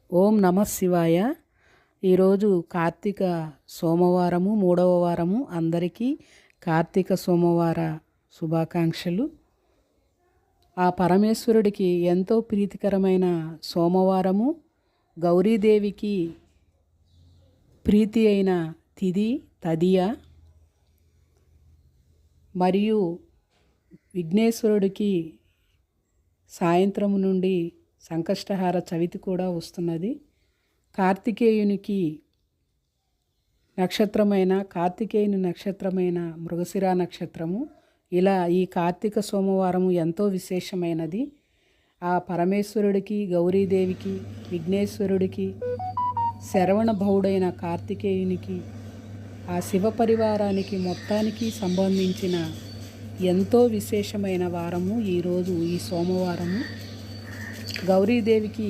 ఓం నమ శివాయ. ఈరోజు కార్తీక సోమవారము, 3వ వారము. అందరికీ కార్తీక సోమవార శుభాకాంక్షలు. ఆ పరమేశ్వరుడికి ఎంతో ప్రీతికరమైన సోమవారము, గౌరీదేవికి ప్రీతి అయిన తిథి తదియ, మరియు విఘ్నేశ్వరుడికి సాయంత్రం నుండి సంకష్టహార చవితి కూడా వస్తున్నది. కార్తికేయునికి కార్తికేయుని నక్షత్రమైన మృగశిర నక్షత్రము. ఇలా ఈ కార్తీక సోమవారము ఎంతో విశేషమైనది. ఆ పరమేశ్వరుడికి, గౌరీదేవికి, విఘ్నేశ్వరుడికి, శరవణ భవుడైన కార్తికేయునికి, ఆ శివ పరివారానికి మొత్తానికి సంబంధించిన ఎంతో విశేషమైన వారము ఈరోజు ఈ సోమవారము. గౌరీదేవికి